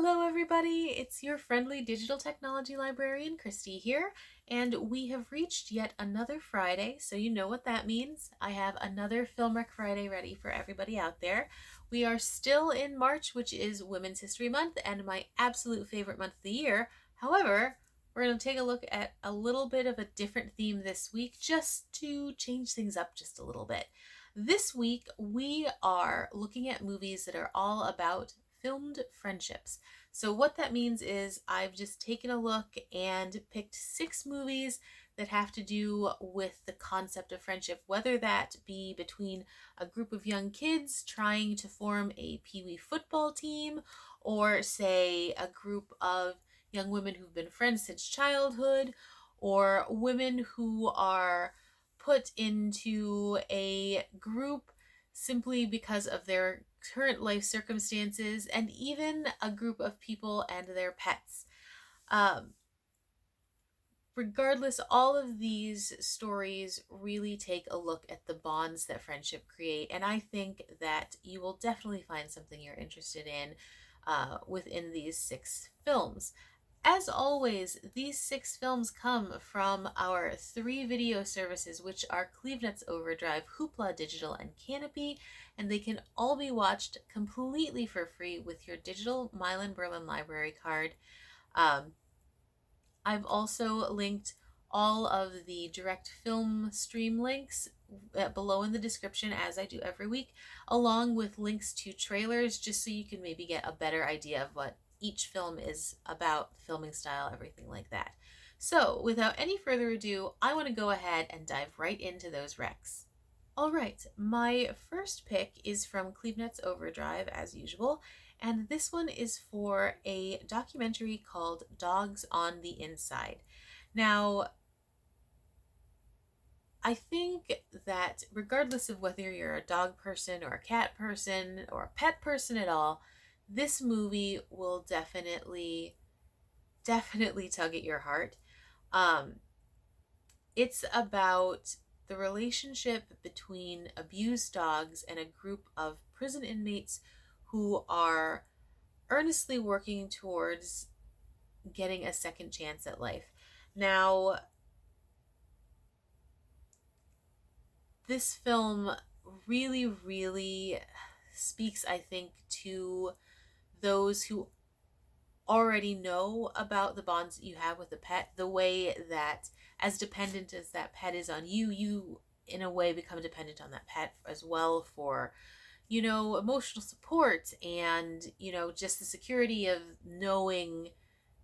Hello, everybody. It's your friendly digital technology librarian, Christy here, and we have reached yet another Friday, so you know what that means. I have another Film Rec Friday ready for everybody out there. We are still in March, which is Women's History Month and my absolute favorite month of the year. However, we're going to take a look at a little bit of a different theme this week just to change things up just a little bit. This week, we are looking at movies that are all about filmed friendships. So what that means is I've just taken a look and picked 6 movies that have to do with the concept of friendship, whether that be between a group of young kids trying to form a pee-wee football team, or say a group of young women who've been friends since childhood, or women who are put into a group simply because of their current life circumstances, and even a group of people and their pets. Regardless, all of these stories really take a look at the bonds that friendship create, and I think that you will definitely find something you're interested in within these 6 films. As always, these 6 films come from our 3 video services, which are CleveNet's Overdrive, Hoopla Digital, and Canopy, and they can all be watched completely for free with your digital Milan-Berlin library card. I've also linked all of the direct film stream links below in the description, as I do every week, along with links to trailers, just so you can maybe get a better idea of what each film is about, filming style, everything like that. So without any further ado, I want to go ahead and dive right into those recs. All right, my first pick is from CleveNet's Overdrive, as usual, and this one is for a documentary called Dogs on the Inside. Now, I think that regardless of whether you're a dog person or a cat person or a pet person at all, this movie will definitely tug at your heart. It's about the relationship between abused dogs and a group of prison inmates who are earnestly working towards getting a second chance at life. Now, this film really speaks, I think, to those who already know about the bonds that you have with the pet, the way that as dependent as that pet is on you, you in a way become dependent on that pet as well for, emotional support and, just the security of knowing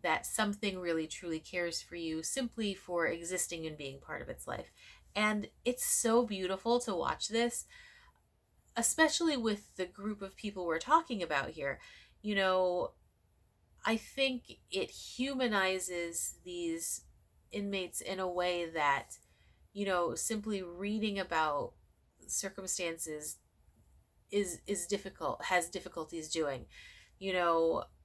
that something really truly cares for you simply for existing and being part of its life. And it's so beautiful to watch this, especially with the group of people we're talking about here. I think it humanizes these inmates in a way that, simply reading about circumstances is difficult, has difficulties doing.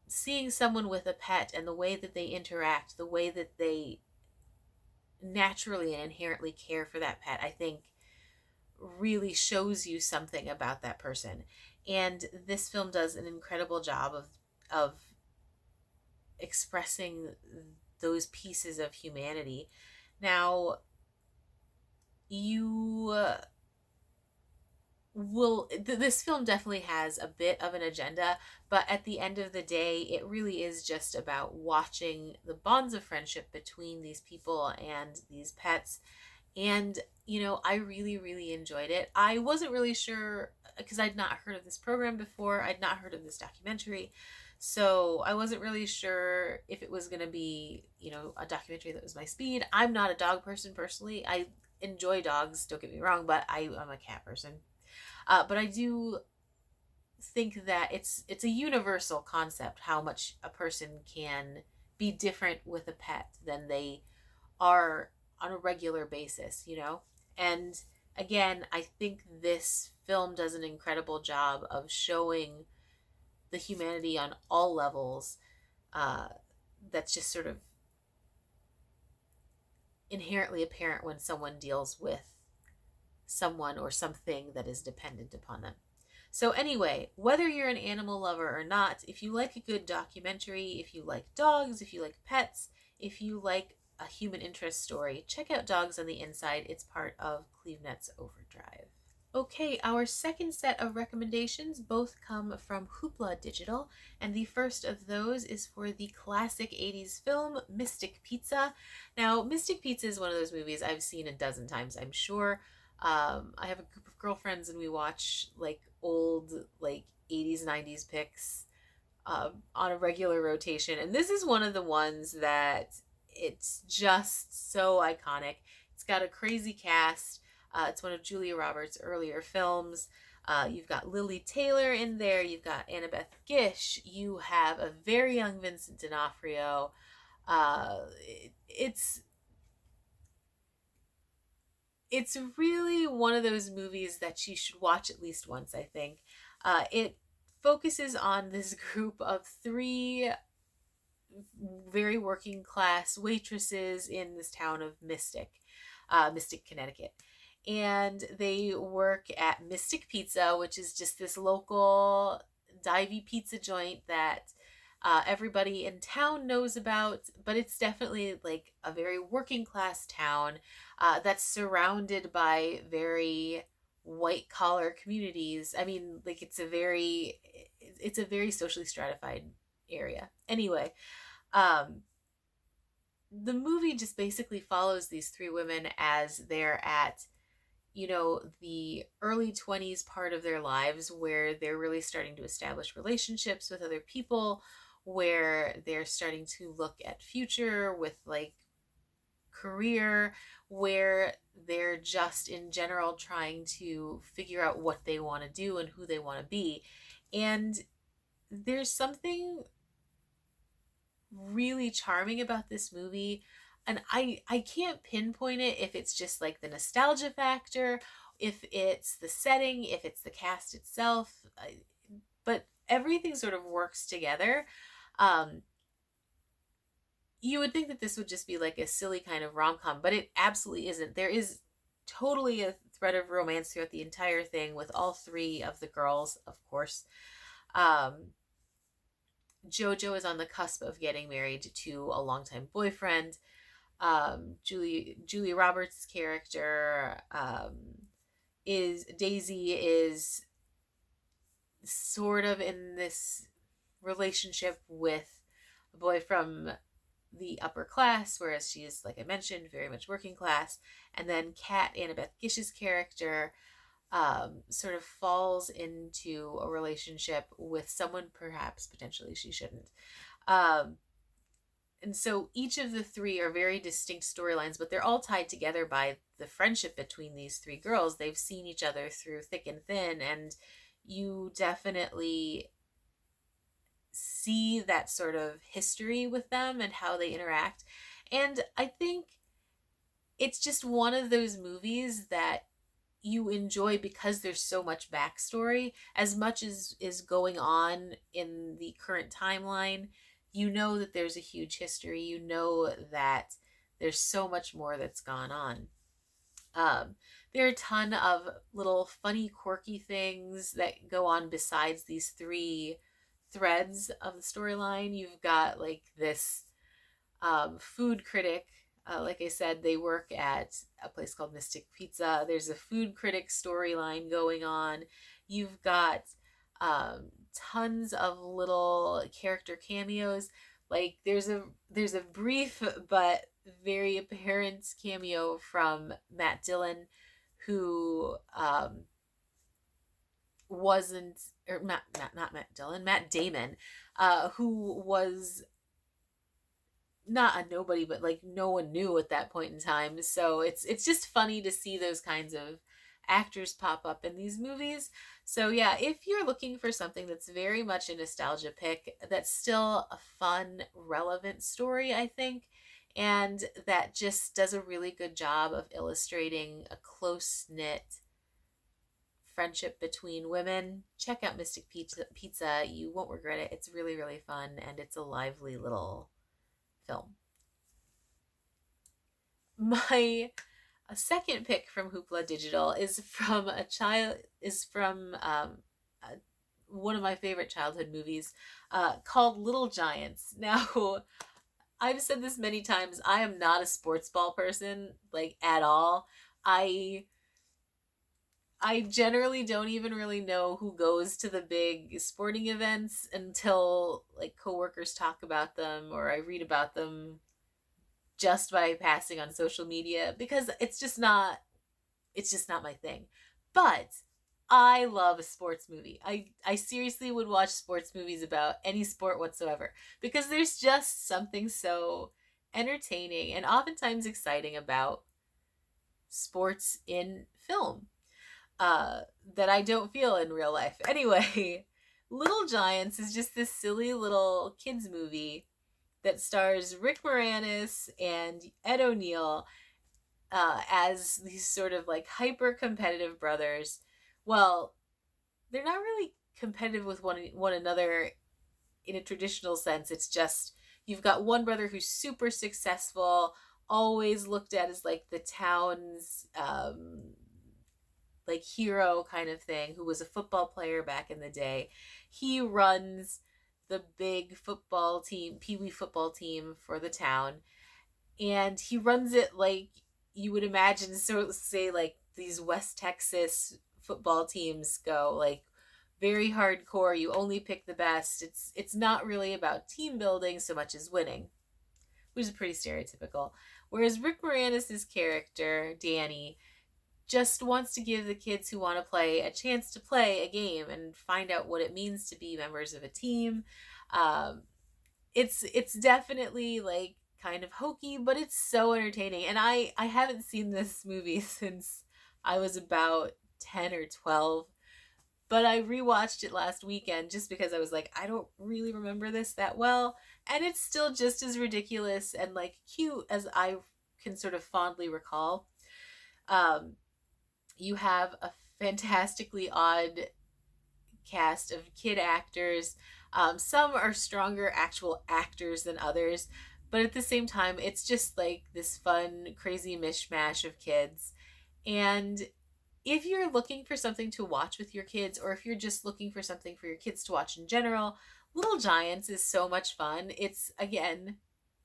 Seeing someone with a pet and the way that they interact, the way that they naturally and inherently care for that pet, I think really shows you something about that person. And this film does an incredible job of expressing those pieces of humanity. Now, you this film definitely has a bit of an agenda, but at the end of the day, it really is just about watching the bonds of friendship between these people and these pets. And, I really enjoyed it. I wasn't really sure because I'd not heard of this program before. I'd not heard of this documentary. So I wasn't really sure if it was going to be, a documentary that was my speed. I'm not a dog person personally. I enjoy dogs, don't get me wrong, but I'm a cat person. But I do think that it's a universal concept how much a person can be different with a pet than they are on a regular basis. And again, I think this film does an incredible job of showing the humanity on all levels. That's just sort of inherently apparent when someone deals with someone or something that is dependent upon them. So anyway, whether you're an animal lover or not, if you like a good documentary, if you like dogs, if you like pets, if you like a human interest story, check out Dogs on the Inside. It's part of CleveNet's Overdrive. Okay, our second set of recommendations both come from Hoopla Digital, and the first of those is for the classic 80s film Mystic Pizza. Now, Mystic Pizza is one of those movies I've seen a dozen times, I'm sure. I have a group of girlfriends and we watch like old like 80s, 90s pics on a regular rotation, and this is one of the ones that it's just so iconic. It's got a crazy cast. It's one of Julia Roberts' earlier films. You've got Lily Taylor in there. You've got Annabeth Gish. You have a very young Vincent D'Onofrio. It's it's really one of those movies that you should watch at least once, I think. It focuses on this group of three very working class waitresses in this town of Mystic, Connecticut. And they work at Mystic Pizza, which is just this local divey pizza joint that everybody in town knows about, but it's definitely like a very working class town that's surrounded by very white collar communities. I mean, like it's a very socially stratified area. Anyway, um, the movie just basically follows these three women as they're at, the early 20s part of their lives where they're really starting to establish relationships with other people, where they're starting to look at future with like career, where they're just in general trying to figure out what they want to do and who they want to be. And there's something really charming about this movie, and I can't pinpoint it if it's just like the nostalgia factor, if it's the setting, if it's the cast itself, but everything sort of works together. um you would think that this would just be like a silly kind of rom-com, but it absolutely isn't. There is totally a thread of romance throughout the entire thing with all three of the girls, of course. um Jojo is on the cusp of getting married to a longtime boyfriend. Julia Roberts' character, is Daisy, is sort of in this relationship with a boy from the upper class, whereas she is, like I mentioned, very much working class. And then Kat, Annabeth Gish's character, sort of falls into a relationship with someone perhaps potentially she shouldn't. Um, and so each of the three are very distinct storylines, but they're all tied together by the friendship between these three girls. They've seen each other through thick and thin, and you definitely see that sort of history with them and how they interact. And I think it's just one of those movies that you enjoy because there's so much backstory. As much as is going on in the current timeline, you know that there's a huge history. You know that there's so much more that's gone on. Um, there are a ton of little funny, quirky things that go on besides these three threads of the storyline. You've got like this food critic. Like I said, they work at a place called Mystic Pizza. There's a food critic storyline going on. You've got tons of little character cameos. Like there's a brief but very apparent cameo from Matt Dillon, who wasn't, or not Matt Dillon, Matt Damon, who was not a nobody, but like no one knew at that point in time. So it's just funny to see those kinds of actors pop up in these movies. So yeah, if you're looking for something that's very much a nostalgia pick, that's still a fun, relevant story, I think, and that just does a really good job of illustrating a close knit friendship between women, check out Mystic Pizza. You won't regret it. It's really, really fun, and it's a lively little film. My a second pick from Hoopla Digital is from one of my favorite childhood movies, called Little Giants. Now, I've said this many times. I am not a sports ball person, like at all. I I generally don't even really know who goes to the big sporting events until like coworkers talk about them or I read about them just by passing on social media because it's just not my thing. But I love a sports movie. I seriously would watch sports movies about any sport whatsoever because there's just something so entertaining and oftentimes exciting about sports in film uh, that I don't feel in real life. Anyway, Little Giants is just this silly little kids movie that stars Rick Moranis and Ed O'Neill as these sort of like hyper competitive brothers. Well, they're not really competitive with one another in a traditional sense. It's just you've got one brother who's super successful, always looked at as like the town's like hero kind of thing, who was a football player back in the day. He runs the big football team, pee wee football team for the town, and he runs it like you would imagine. So say like these West Texas football teams go, like very hardcore. You only pick the best. It's not really about team building so much as winning, which is pretty stereotypical. Whereas Rick Moranis' character Danny just wants to give the kids who want to play a chance to play a game and find out what it means to be members of a team. Um, it's definitely like kind of hokey, but it's so entertaining. And I haven't seen this movie since I was about 10 or 12, but I rewatched it last weekend just because I was like, I don't really remember this that well, and it's still just as ridiculous and like cute as I can sort of fondly recall. Um, you have a fantastically odd cast of kid actors. Some are stronger actual actors than others, but at the same time, it's just like this fun, crazy mishmash of kids. And if you're looking for something to watch with your kids, or if you're just looking for something for your kids to watch in general, Little Giants is so much fun. It's, again,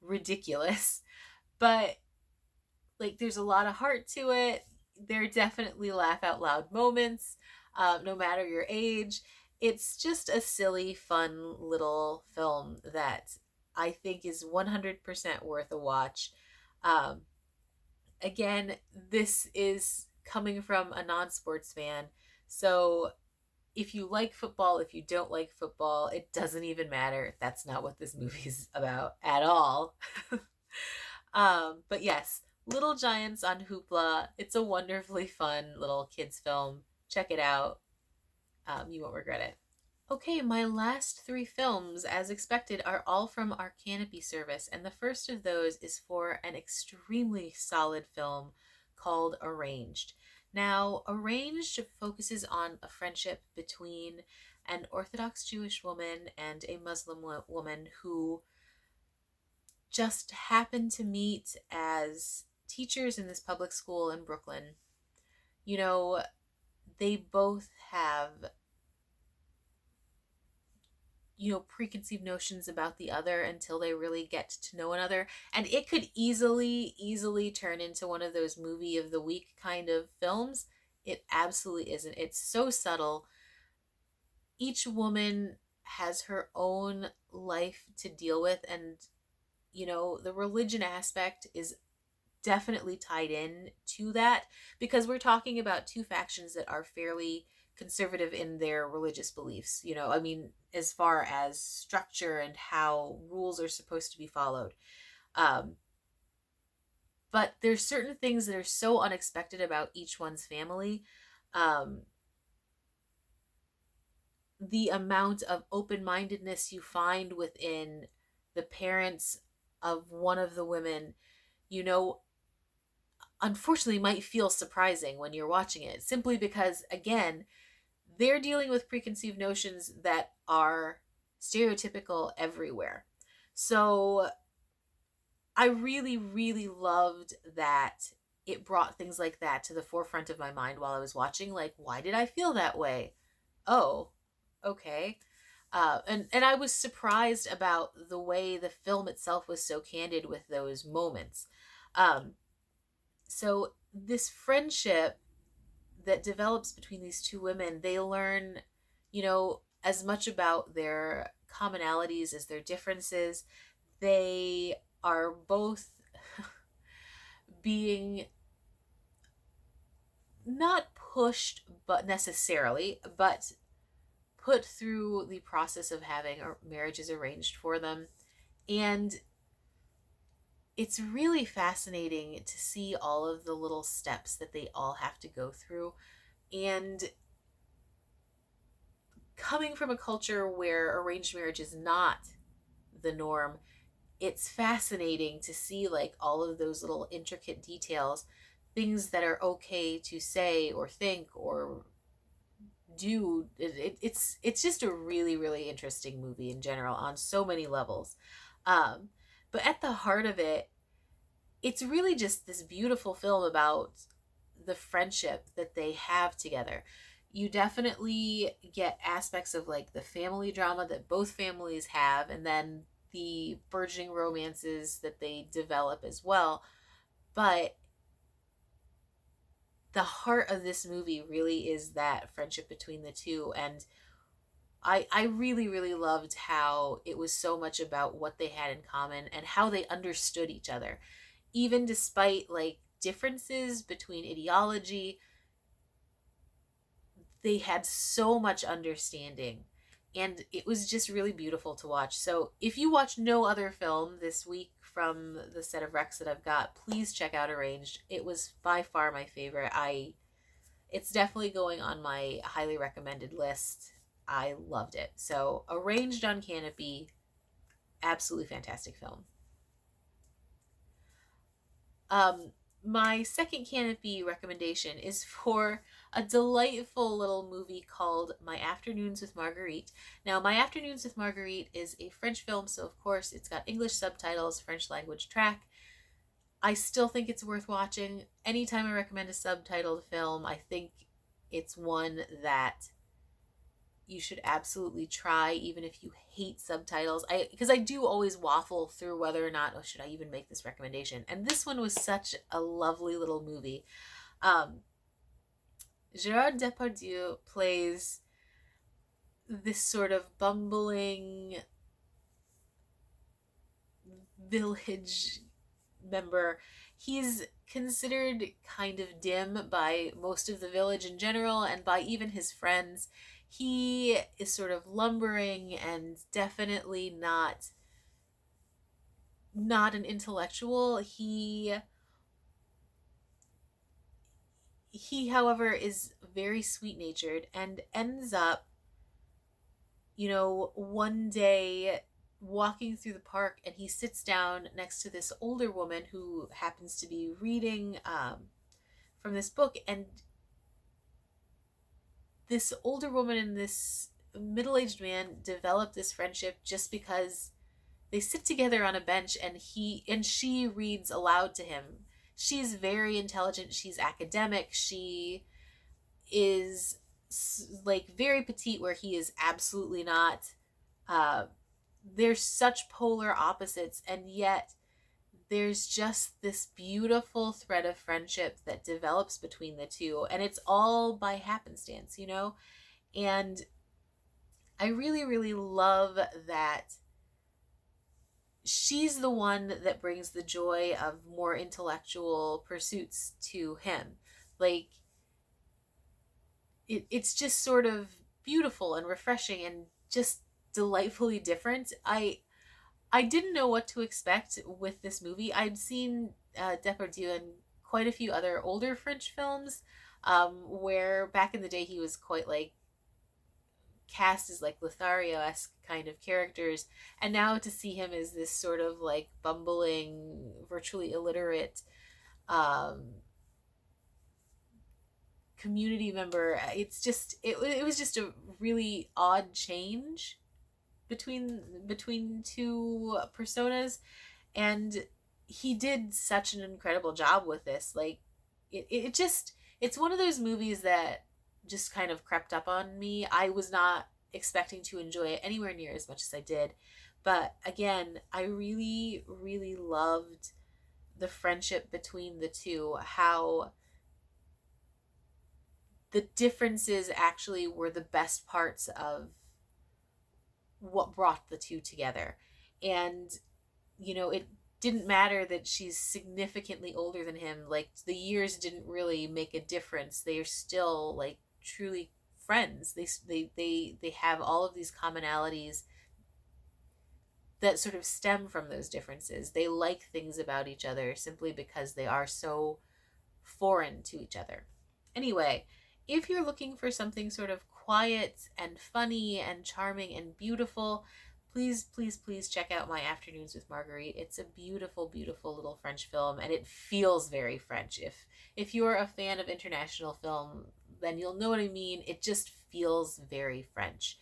ridiculous, but like there's a lot of heart to it. There are definitely laugh out loud moments, no matter your age. It's just a silly, fun little film that I think is 100% worth a watch. Um, Again, this is coming from a non sports fan. So if you like football, if you don't like football, it doesn't even matter. That's not what this movie's about at all. But yes, Little Giants on Hoopla. It's a wonderfully fun little kids film. Check it out. You won't regret it. Okay, my last three films, as expected, are all from our Canopy service, and the first of those is for an extremely solid film called Arranged. Now, Arranged focuses on a friendship between an Orthodox Jewish woman and a Muslim woman who just happened to meet as teachers in this public school in Brooklyn. You know, they both have, preconceived notions about the other until they really get to know one another. And it could easily turn into one of those movie of the week kind of films. It absolutely isn't. It's so subtle. Each woman has her own life to deal with, and the religion aspect is definitely tied in to that because we're talking about two factions that are fairly conservative in their religious beliefs. I mean, as far as structure and how rules are supposed to be followed. Um, but there's certain things that are so unexpected about each one's family. Um, the amount of open mindedness you find within the parents of one of the women, you know, unfortunately might feel surprising when you're watching it simply because, again, they're dealing with preconceived notions that are stereotypical everywhere. So I really, really loved that it brought things like that to the forefront of my mind while I was watching. Like, why did I feel that way? Oh, okay. And I was surprised about the way the film itself was so candid with those moments. Um, so this friendship that develops between these two women, they learn, as much about their commonalities as their differences. They are both being not pushed, but necessarily, but put through the process of having marriages arranged for them. And it's really fascinating to see all of the little steps that they all have to go through. And coming from a culture where arranged marriage is not the norm, it's fascinating to see like all of those little intricate details, things that are okay to say or think or do. It's just a really really interesting movie in general on so many levels. um but at the heart of it, it's really just this beautiful film about the friendship that they have together. You definitely get aspects of like the family drama that both families have, and then the burgeoning romances that they develop as well. But the heart of this movie really is that friendship between the two. And I really, really loved how it was so much about what they had in common and how they understood each other. Even despite like differences between ideology, they had so much understanding. And it was just really beautiful to watch. So if you watch no other film this week from the set of recs that I've got, please check out Arranged. It was by far my favorite. It's definitely going on my highly recommended list. I loved it. So Arranged on Canopy, absolutely fantastic film. Um, my second Canopy recommendation is for a delightful little movie called My Afternoons with Marguerite. Now, My Afternoons with Marguerite is a French film, so of course it's got English subtitles, French language track. I still think it's worth watching. Anytime I recommend a subtitled film, I think it's one that you should absolutely try, even if you hate subtitles. Because I do always waffle through whether or not, oh, should I even make this recommendation? And this one was such a lovely little movie. um Gerard Depardieu plays this sort of bumbling village member. He's considered kind of dim by most of the village in general and by even his friends. He is sort of lumbering and definitely not an intellectual. He however is very sweet natured and ends up, one day walking through the park, and he sits down next to this older woman who happens to be reading from this book. And this older woman and this middle-aged man develop this friendship just because they sit together on a bench, and she reads aloud to him. She's very intelligent, she's academic, she is like very petite where he is absolutely not. uh there's such polar opposites, and yet there's just this beautiful thread of friendship that develops between the two, and it's all by happenstance. And I really really love that she's the one that brings the joy of more intellectual pursuits to him. Like it's just sort of beautiful and refreshing and just delightfully different. I didn't know what to expect with this movie. I'd seen Depardieu in quite a few other older French films, where back in the day he was quite like cast as like Lothario-esque kind of characters, and now to see him as this sort of like bumbling, virtually illiterate um, community member, it was just a really odd change between two personas. And he did such an incredible job with this. Like it just, it's one of those movies that just kind of crept up on me. I was not expecting to enjoy it anywhere near as much as I did. But again, I really, really loved the friendship between the two, how the differences actually were the best parts of what brought the two together. And, it didn't matter that she's significantly older than him. Like, the years didn't really make a difference. They are still, like, truly friends. They have all of these commonalities that sort of stem from those differences. They like things about each other simply because they are so foreign to each other. Anyway, if you're looking for something sort of quiet and funny and charming and beautiful, please, please, please check out My Afternoons with Marguerite. It's a beautiful, beautiful little French film, and it feels very French. If you're a fan of international film, then you'll know what I mean. It just feels very French.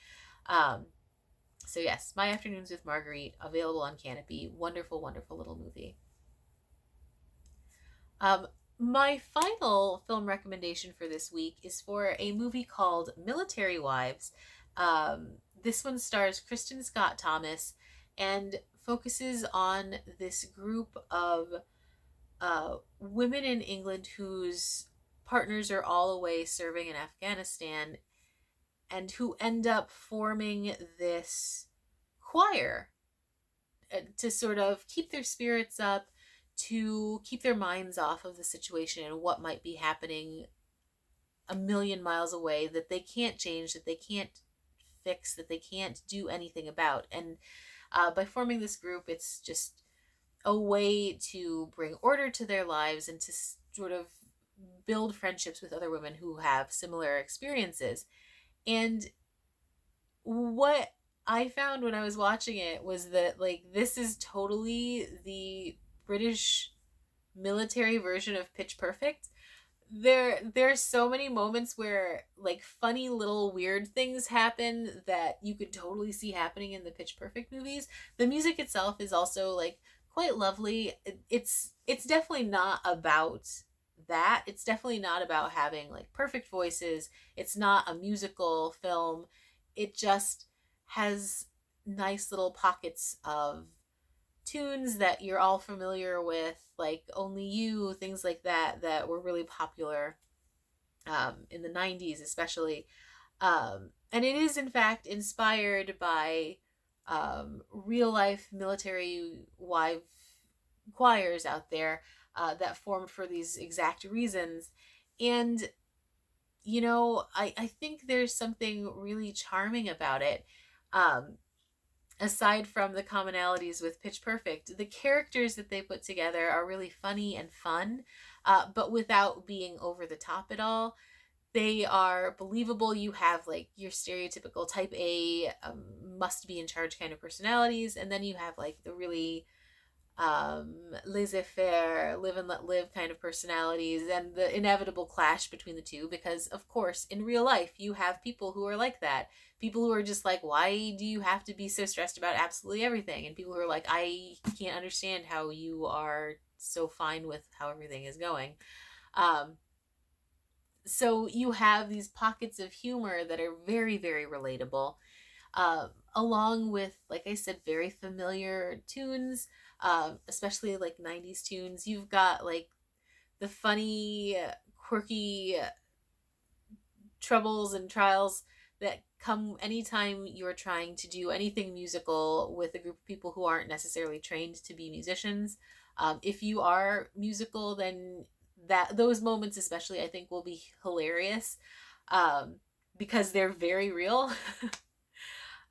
So yes, My Afternoons with Marguerite, available on Canopy. Wonderful, wonderful little movie. My final film recommendation for this week is for a movie called Military Wives. This one stars Kristen Scott Thomas and focuses on this group of women in England whose partners are all away serving in Afghanistan, and who end up forming this choir to sort of keep their spirits up, to keep their minds off of the situation and what might be happening a million miles away that they can't change, that they can't fix, that they can't do anything about. And by forming this group, it's just a way to bring order to their lives and to sort of build friendships with other women who have similar experiences. And what I found when I was watching it was that, like, this is totally the British military version of Pitch Perfect. There's so many moments where, like, funny little weird things happen that you could totally see happening in the Pitch Perfect movies. The music itself is also, like, quite lovely. It's definitely not about that. It's definitely not about having, like, perfect voices. It's not a musical film. It just has nice little pockets of tunes that you're all familiar with, like Only You, things like that, that were really popular in the 90s especially. And it is in fact inspired by real life military wife choirs out there that formed for these exact reasons. And I think there's something really charming about it. Aside from the commonalities with Pitch Perfect, the characters that they put together are really funny and fun, but without being over the top at all. They are believable. You have, like, your stereotypical type A, must be in charge kind of personalities, and then you have, like, the really laissez-faire, live and let live kind of personalities, and the inevitable clash between the two, because of course in real life you have people who are like that, people who are just like, why do you have to be so stressed about absolutely everything, and people who are like, I can't understand how you are so fine with how everything is going. So you have these pockets of humor that are very, very relatable, along with, like I said, very familiar tunes, especially like 90s tunes. You've got, like, the funny, quirky troubles and trials that come anytime you're trying to do anything musical with a group of people who aren't necessarily trained to be musicians. If you are musical, then those moments especially, I think, will be hilarious, because they're very real.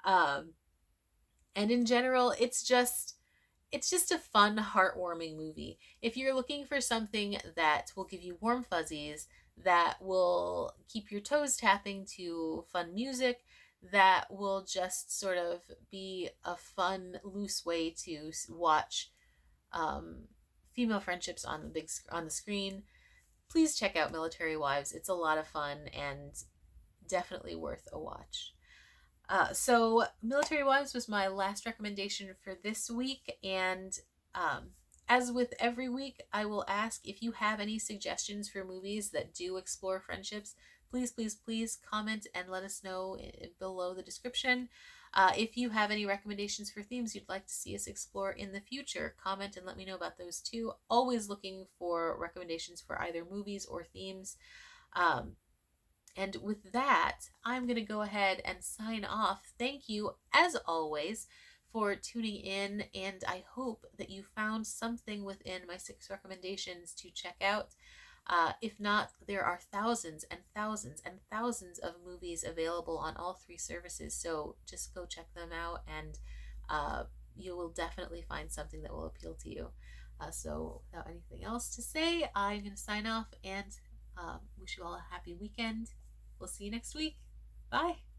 And in general, it's just a fun, heartwarming movie. If you're looking for something that will give you warm fuzzies, that will keep your toes tapping to fun music, that will just sort of be a fun, loose way to watch female friendships on the screen, please check out Military Wives. It's a lot of fun and definitely worth a watch. So Military Wives was my last recommendation for this week, and as with every week, I will ask if you have any suggestions for movies that do explore friendships. please, please, please comment and let us know below the description. If you have any recommendations for themes you'd like to see us explore in the future, comment and let me know about those too. Always looking for recommendations for either movies or themes. And with that, I'm going to go ahead and sign off. Thank you, as always, for tuning in, and I hope that you found something within my 6 recommendations to check out. If not, there are thousands and thousands and thousands of movies available on all 3 services, so just go check them out, and you will definitely find something that will appeal to you. So without anything else to say, I'm going to sign off and wish you all a happy weekend. We'll see you next week. Bye.